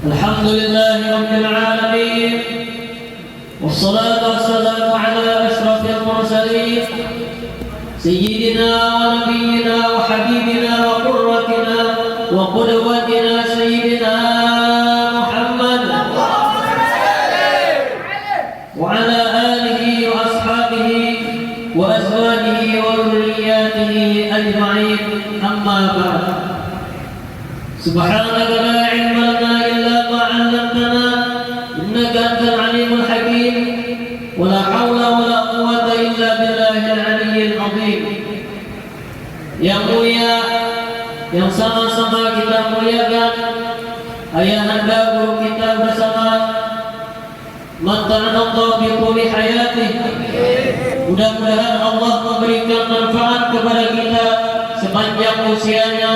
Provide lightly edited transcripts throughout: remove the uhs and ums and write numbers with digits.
الحمد لله رب العالمين، والصلاة والسلام على أشرف المرسلين سيدنا ونبينا وحبيبنا وقرتنا وقدوتنا سيدنا محمد وعلى آله وأصحابه وأزواجه وذرياته أجمعين. أما بعد، سبحانك لا علم لنا إلا ما علمتنا إنك أنت العليم الحكيم، ولا حول ولا قوة إلا بالله العلي العظيم. Yang mulia, yang sama-sama kita muliakan ayahanda guru kita bersama, matta'anallahu bi tuli hayatih. Mudah-mudahan Allah memberikan manfaat kepada kita sepanjang usianya,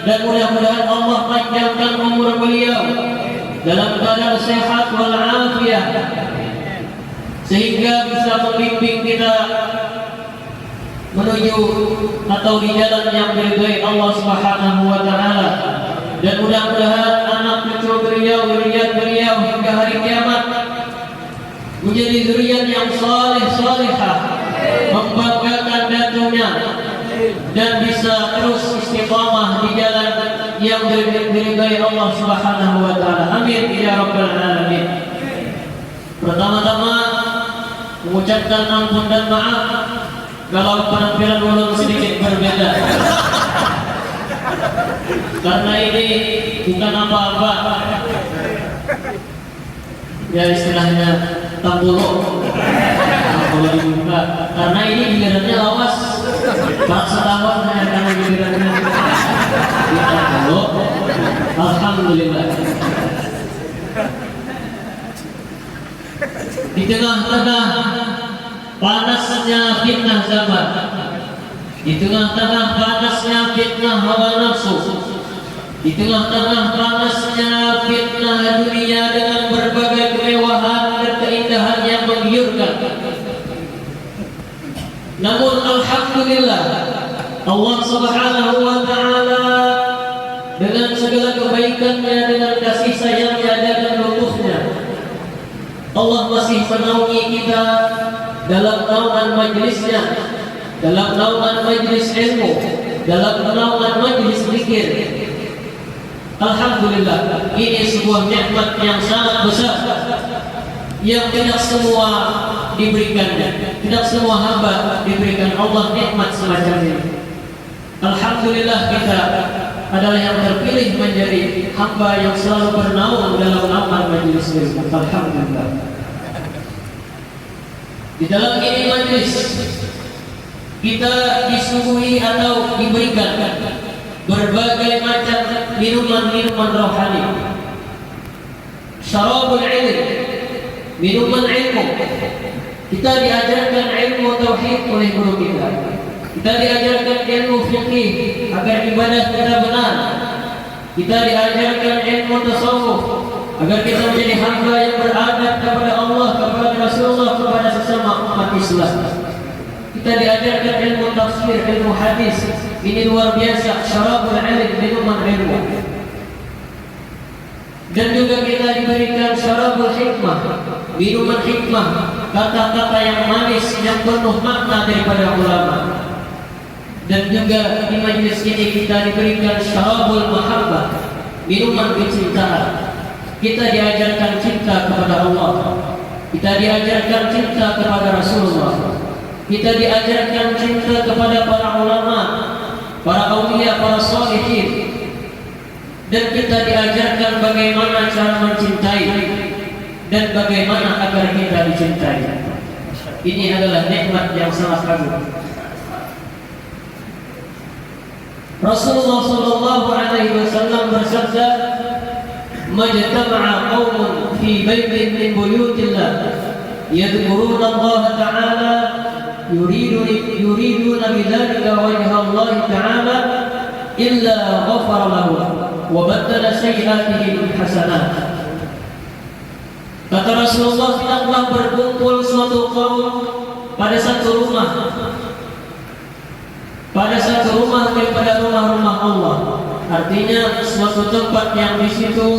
dan mudah-mudahan Allah panjangkan umur beliau dalam keadaan sehat walafiat, sehingga bisa membimbing kita menuju atau di jalan yang diridhai Allah Subhanahu wa taala. Dan mudah-mudahan anak cucu beliau, zuriat beliau hingga hari kiamat menjadi zuriat yang saleh-salehah, membanggakan datunya, dan bisa terus istiqamah di jalan yang diridhai Allah Subhanahu wa taala. Amin ya rabbal alamin. Pertama-tama mengucapkan ampun dan maaf kalau penampilan ulun sedikit berbeda, karena ini bukan apa-apa, ya istilahnya tambuluk kalau dibuka, karena ini gilirannya lawas. Pak setahun saya akan gilirannya tambuluk. Alhamdulillah. Di tengah-tengah panasnya fitnah zaman, di tengah-tengah panasnya fitnah hawa nafsu, di tengah-tengah panasnya fitnah dunia dengan berbagai kemewahan dan keindahan yang menggiurkan, namun alhamdulillah Allah Subhanahu wa taala dengan segala kebaikannya, dengan kasih sayangnya dan lutufnya, Allah masih menaungi kita dalam naungan majlisnya, dalam naungan majlis ilmu, dalam naungan majlis zikir. Alhamdulillah, ini sebuah nikmat yang sangat besar yang tidak semua diberikannya, tidak semua hamba diberikan Allah nikmat semacam ini. Alhamdulillah, kita adalah yang terpilih menjadi hamba yang selalu bernaung dalam naungan majlis ilmu. Alhamdulillah. Di dalam ini majlis kita disuguhi atau diberikan berbagai macam minuman-minuman rohani, syarabul ilm, minuman ilmu. Kita diajarkan ilmu tauhid oleh guru kita. Kita diajarkan ilmu fikih agar ibadah kita benar. Kita diajarkan ilmu tasawuf agar kita menjadi hamba yang beradab kepada Allah, kepada Rasulullah, kepada sesama umat Islam. Kita diajarkan ilmu tafsir, ilmu hadis. Ini luar biasa, syarabul ilm, minuman ilmu. Dan juga kita diberikan syarabul hikmah, minuman hikmah, kata-kata yang manis yang penuh makna daripada ulama. Dan juga di majlis ini kita diberikan syarabul mahabbah, minuman kecintaan. Kita diajarkan cinta kepada Allah, kita diajarkan cinta kepada Rasulullah, kita diajarkan cinta kepada para ulama, para aulia, para sholihin, dan kita diajarkan bagaimana cara mencintai dan bagaimana agar kita dicintai. Ini adalah nikmat yang sangat agung. Rasulullah sallallahu alaihi wasallam bersabda, majtama'a qaumun fi baitin min buyutillah yadhkuruna Allah ta'ala yuriduna bidzalika wajha Allah ta'ala illa ghafara lahu wa baddala sayyi'atihim hasanat. Kata Rasulullah, tidaklah berkumpul suatu kaum pada satu rumah, daripada rumah-rumah Allah. Artinya suatu tempat yang di situ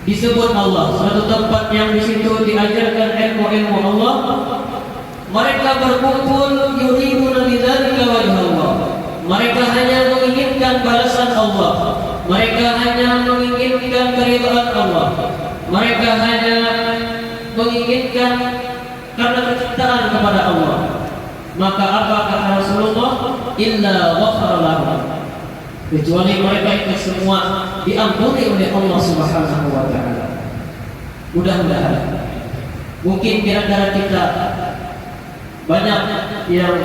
disebut Allah, suatu tempat yang di situ diajarkan ilmu-ilmu Allah, mereka berkumpul yuriduna bidzalika wajh Allah. Mereka hanya menginginkan balasan Allah. Mereka hanya menginginkan keridhaan Allah. Mereka hanya menginginkan karena kecintaan kepada Allah. Maka apa kata Rasulullah? Illa ghafara lahum. Kecuali mereka itu semua diampuni oleh Allah Subhanahu wa taala. Mudah-mudahan. Mungkin di antara kita banyak yang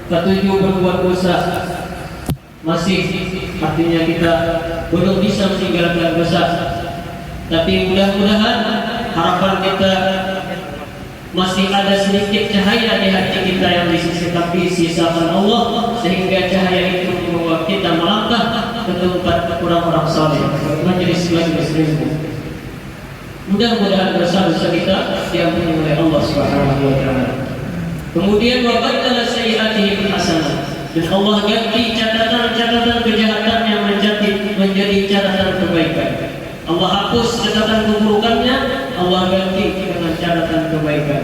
ketujuh berbuat dosa, masih artinya kita belum bisa meninggalkan dosa. Tapi mudah-mudahan harapan kita masih ada sedikit cahaya di hati kita yang disisakan Allah, sehingga cahaya itu membawa kita melangkah ke tempat orang-orang saleh, majelis-majelis ilmu. Mudah-mudahan dosa-dosa kita diampuni oleh Allah Subhanahu wa taala. Kemudian wa badala sayyi'atihim hasanah, dan Allah ganti catatan-catatan kejahatannya menjadi catatan kebaikan. Allah hapus catatan keburukannya, Allah ganti dengan catatan kebaikan.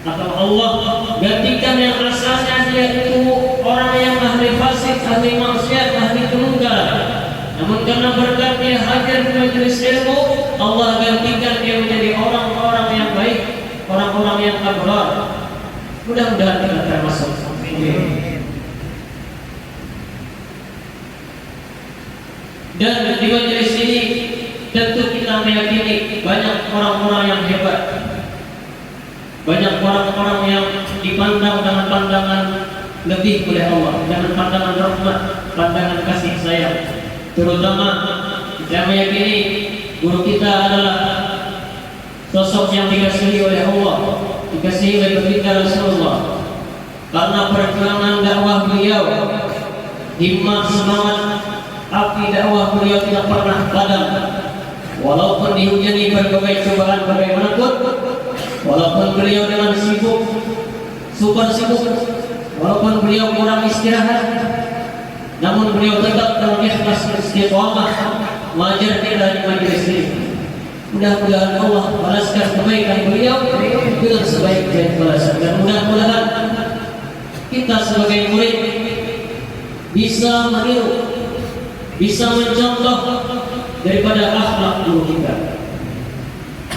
Atau Allah gantikan yang asalnya dia itu orang yang ahli fasik, ahli maksiat, ahli kemungkaran, namun karena berkat dia hadir di majelis ilmu, Allah gantikan dia menjadi orang-orang yang baik, orang-orang yang abrar. Mudah-mudahan kita termasuk. Dan di majelis ini tentu kita meyakini banyak orang-orang yang hebat, banyak orang-orang yang dipandang dengan pandangan lebih oleh Allah, dengan pandangan rahmat, pandangan kasih sayang. Terutama kita meyakini guru kita adalah sosok yang dikasihi oleh Allah, dikasihi oleh baginda Rasulullah. Karena perjuangan dakwah beliau, himmah, semangat, api dakwah beliau tidak pernah padam. Walaupun dihujani berbagai cobaan bagaimanapun, walaupun beliau dengan super sibuk, walaupun beliau kurang istirahat, namun beliau tetap dalam ikhlas istiqamah mengajar kita di majelis ini. Mudah-mudahan Allah balaskan kebaikan beliau dengan sebaik-baik balasan, dan mudah-mudahan kita sebagai murid bisa meniru, bisa mencontoh daripada akhlak guru kita.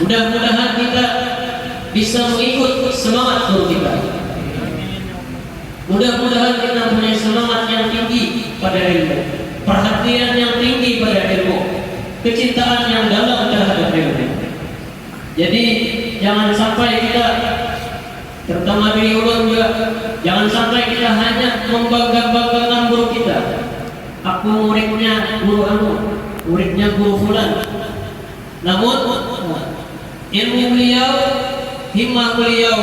Mudah-mudahan kita bisa mengikut semangat guru kita. Mudah-mudahan kita punya semangat yang tinggi pada ilmu, perhatian yang tinggi pada ilmu, kecintaan yang dalam terhadap ilmu. Jadi jangan sampai kita, terutama di ulun juga, jangan sampai kita hanya membangga-banggakan guru kita. Aku muridnya guru anu, muridnya guru fulan. Namun ilmu beliau, himmah beliau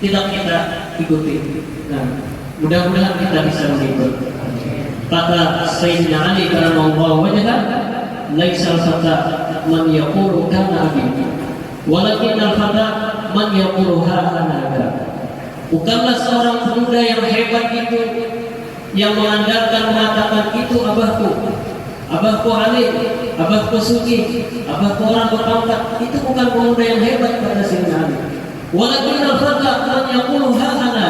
tidak kita ikuti. Nah, mudah-mudahan kita bisa mengikut. Kata Sayyidina Ali karramallahu wajhah, laisal fata man yaqulu kana abi, walakin al-fata man yaqulu ha ana. Bukanlah seorang pemuda yang hebat itu yang mengandalkan mengatakan itu abahku alim, abahku suci, abahku orang berpangkat. Itu bukan pemuda yang hebat, kata Sayyidina Ali. Walakin al-fata man yaqulu ha ana.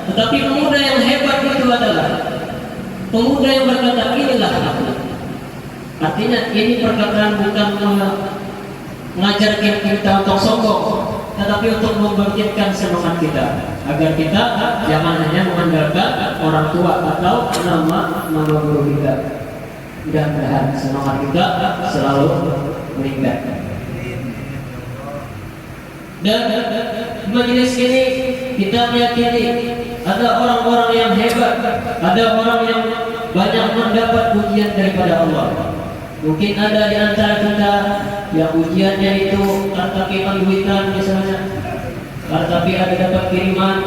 Tetapi pemuda yang hebat itu adalah pemuda yang berkata inilah aku. Artinya ini perkataan bukan mengajarkan kita untuk sombong, tetapi untuk membangkitkan semangat kita, agar kita jangan hanya mengandalkan orang tua atau nama guru kita. Mudah-mudahan semangat kita selalu meningkat. Dan di majelis ini kita meyakini ada orang-orang yang hebat, ada orang yang banyak mendapat pujian daripada Allah. Mungkin ada di antara kita yang ujiannya itu tapi penduitan misalnya, tapi ada dapat kiriman,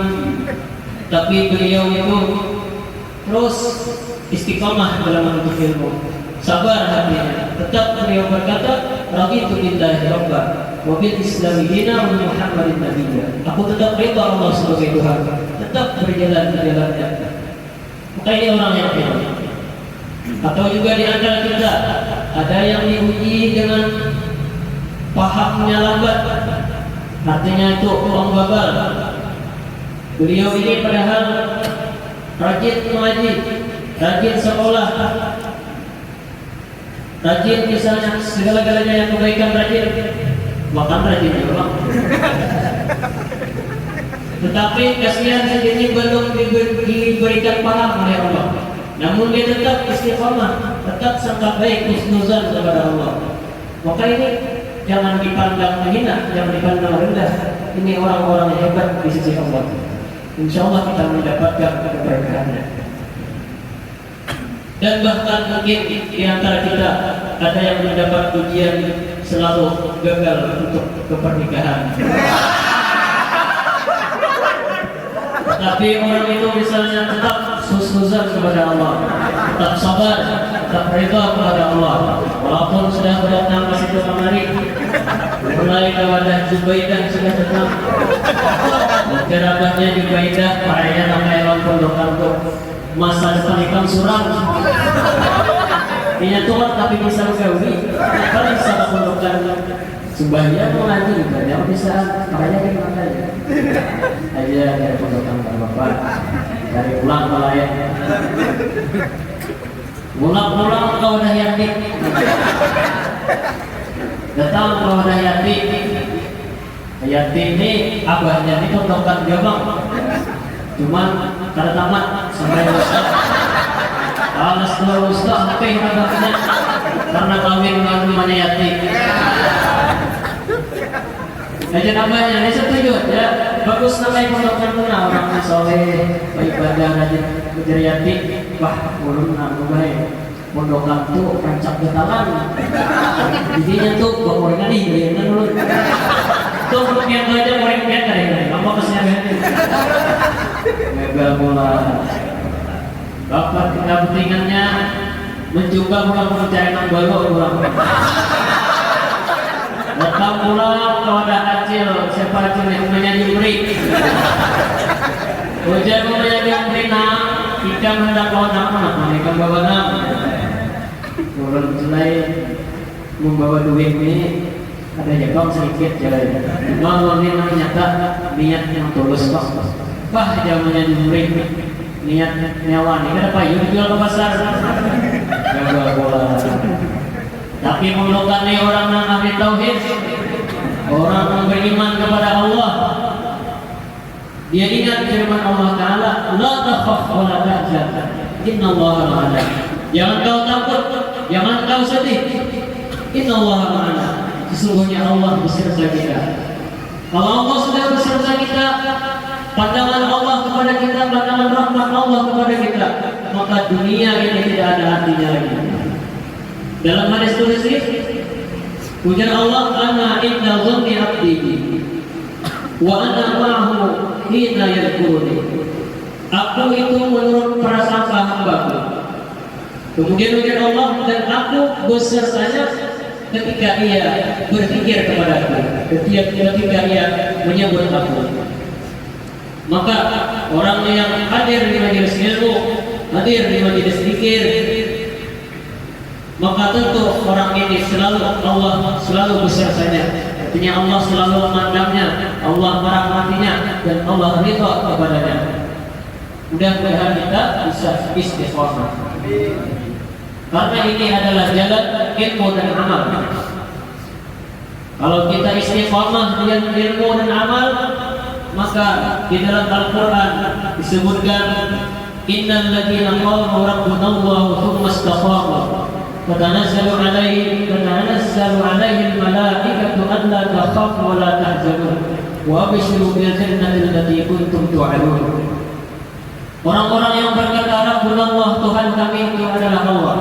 tapi beliau itu terus istiqamah dalam menuntut ilmu, sabar hatinya. Tetap beliau berkata, raditu billahi rabba wa bil islami dina wa Muhammadin nabiyya. Aku tetap rida Allah sebagai Tuhan, tetap berjalan di jalannya. Maka ini orang yang hebat. Atau juga di antara kita ada yang diuji dengan pahamnya lambat, artinya itu pembagal. Beliau ini padahal rajin mengaji, rajin sekolah, rajin misalnya segala-galanya yang kebaikan rajin, bahkan rajin juga. Tetapi kasihan segini belum diberikan paham oleh Allah. Namun dia tetap istiqamah, tetap sangka baik, husnuzan kepada Allah. Maka ini jangan dipandang menghina, jangan dipandang rendah. Ini orang-orang yang hebat di sisi Allah. Insya Allah kita mendapatkan keberkahannya. Dan bahkan mungkin di antara kita ada yang mendapat ujian selalu gagal untuk kepernikahan. Tapi orang itu misalnya tetap husnuzan kepada Allah, tetap sabar, tetap rida kepada Allah. Walaupun sudah berdatang ke situ kemari, mulai kepada Zubaidah sudah datang, kerabatnya Zubaidah, parahnya namanya orang pondokan tuh masa depan ikan suram. Punya Tuhan tapi bisa gawi, kalau bisa pondokan Subahnya mau ngaji juga, yang bisa makanya kan makanya aja dari pondokan bapak dari pulang pelayan pulang kau udah yatim datang kau udah yatim ini abahnya ini pondokan dia bang cuman kada tamat sampai ustaz alas dua ustaz tapi abahnya karena kawin dengan rumahnya yatim. Aja namanya, ini setuju ya. Bagus namanya pondokan kuna orang soleh, beribadah rajin berjariati. Wah, ulun aku baik. Pondokan tuh rancak betalan. Jadinya tuh gorengan nih, gorengan ulun. Tuh gorengan aja gorengan dari lama kesini. Mega bola. Bapak kita pentingannya mencoba pulang mencari nang baru pulang. Datang pulang kepada Acil, siapa Acil yang namanya Jumri. Hujan namanya Jumri nak, ikan hendak bawa nama, ikan bawa nama. Turun selain membawa duit ini, ada jepang sedikit jalan. Mau ini nyata niat yang tulus pak. Bah zamannya Jumri, niat nyawa nih, kenapa yuk dijual ke pasar? Gagal bola. Tapi memerlukan orang yang ahli tauhid, orang yang beriman kepada Allah. Dia ingat firman Allah Taala, la takhaf wa la tahzan, innallaha ma'ana. Jangan kau takut, jangan kau sedih. Innallaha ma'ana. Sesungguhnya Allah beserta kita. Kalau Allah sudah beserta kita, pandangan Allah kepada kita, pandangan rahmat Allah kepada kita, maka dunia ini tidak ada artinya lagi. Dalam hadis qudsi ujar Allah, ana inda dhanni 'abdi wa ana ma'ahu hina yadhkuruni. Aku itu menurut prasangka hamba-Ku. Kemudian ujar Allah, dan aku besertanya ketika ia berpikir kepadaku, ketika ia menyebut aku. Maka orang yang hadir di majelis ilmu, hadir di majelis zikir, maka tentu orang ini selalu Allah selalu besertanya. Artinya Allah selalu memandangnya, Allah merahmatinya, dan Allah ridha kepadanya. Mudah-mudahan kita bisa istiqomah. Karena ini adalah jalan ilmu dan amal. Kalau kita istiqomah dengan ilmu dan amal, maka di dalam Al-Quran disebutkan, innal ladzina qalu rabbuna Allah tsumma istaqamu fatanazzalu alaihim malaikatu alla takhafu wa la tahzanu wa abshiru bil jannati allati kuntum tu'adun. Orang-orang yang berkata rabbuna Allah, Tuhan kami itu adalah Allah.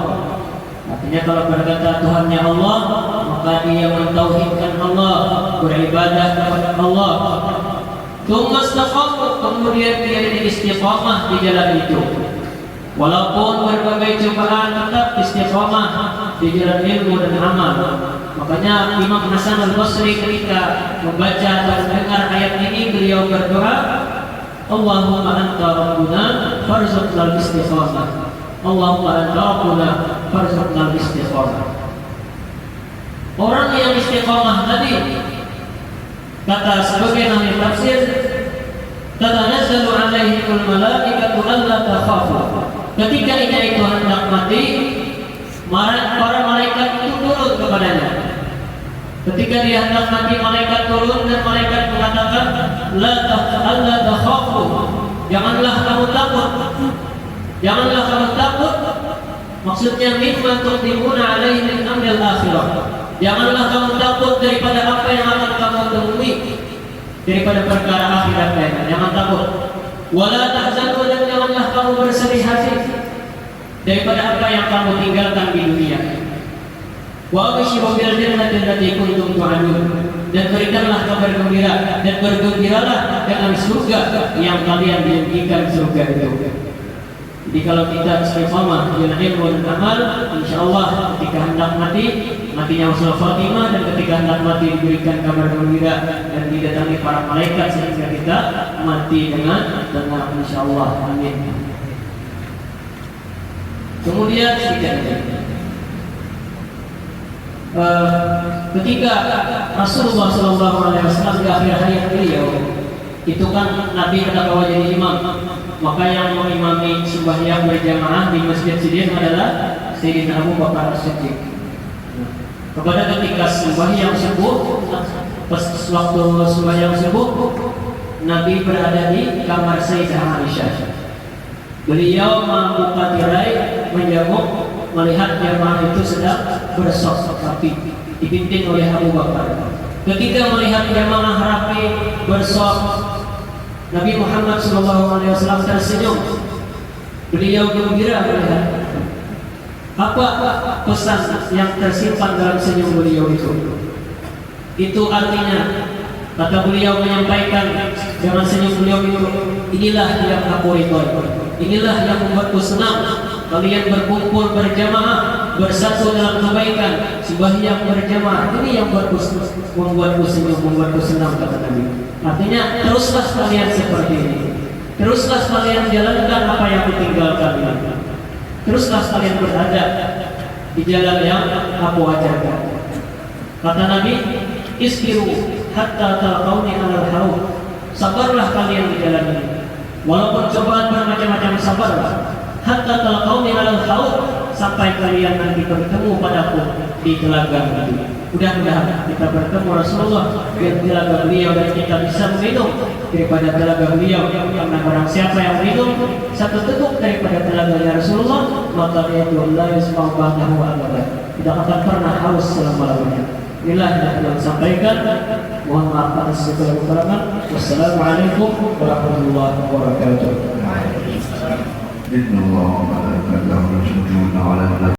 Artinya kalau berkata Tuhannya Allah, maka dia mentauhidkan Allah, beribadah kepada Allah. Kemudian dia istiqamah di jalan itu. Walaupun berbagai cobaan, tetap istiqamah di jalan ilmu dan amal. Makanya Imam Hasan Al-Basri ketika membaca atau mendengar ayat ini, beliau berdoa, Allahumma anta rabbuna farzuqnal istiqamah. Allahumma anta rabbuna farzuqnal istiqamah. Orang yang istiqamah tadi, kata sebagian ahli tafsir, tatanazzalu alaihimul malaikatu alla takhafu. Ketika ia itu hendak mati, para malaikat itu turun kepadanya. Ketika dia hendak mati, malaikat turun dan malaikat mengatakan, alla takhafu. Janganlah kamu takut. Janganlah kamu takut. Maksudnya mimma tuqdimuna alaihi min amril akhirah. Janganlah kamu takut daripada apa yang akan kamu temui daripada perkara akhirat lainnya. Jangan takut. Wala tahzanu, dan janganlah kamu bersedih hati daripada apa yang kamu tinggalkan di dunia. Wa abshiru bil jannati allati kuntum tu'adun, dan berikanlah kabar gembira dan bergembiralah dengan surga yang kalian dijanjikan surga itu. Jadi kalau kita istiqamah bil ilmu dan amal, insyaallah ketika hendak mati, matinya husnul khatimah, dan ketika hendak mati diberikan kabar gembira dan didatangi para malaikat sehingga kita mati dengan tenang, insyaallah. Amin. Kemudian ketika Rasulullah SAW di akhir hayat beliau, itu kan Nabi kata bahwa jadi imam, maka yang mengimami sembahyang berjamaah di Masjid Siddiq adalah Sayyidina Abu Bakar As-Siddiq. Kepada ketika sembahyang subuh, waktu sembahyang subuh, Nabi berada di kamar Sayyidah Aisyah. Beliau membuka tirai, menjenguk, melihat jamaah itu sedang bersop rapi, dipimpin oleh Abu Bakar. Ketika melihat jamaah rapi bersop, Nabi Muhammad SAW tersenyum. Beliau gembira melihat apa pesan yang tersimpan dalam senyum beliau itu. Itu artinya, kata beliau menyampaikan dengan senyum beliau itu, inilah yang aku ridhoi, inilah yang membuatku senang. Kalian berkumpul berjamaah, bersatu dalam kebaikan, sembahyang berjamaah, ini yang membuatku senyum, membuatku senang, kata Nabi. Artinya, teruslah kalian seperti ini. Teruslah kalian jalankan apa yang aku tinggalkan ini. Teruslah kalian berada di jalan yang aku ajarkan. Kata Nabi, isbiru hatta talqauni alal haud. Sabarlah kalian di jalan ini. Walaupun cobaan bermacam-macam, sabarlah. Hatta talqauni alal haud, sampai kalian nanti bertemu padaku di telaga ini. Mudah-mudahan kita bertemu Rasulullah di telaga beliau dan kita bisa meminum daripada telaga beliau. Karena barang siapa yang minum satu teguk daripada telaganya Rasulullah, maka dia itu la yasma'u ba'dahu abadan, tidak akan pernah haus selama-lamanya. Inilah yang kita sampaikan. Mohon maaf atas segala kekurangan. Wassalamualaikum warahmatullahi wabarakatuh.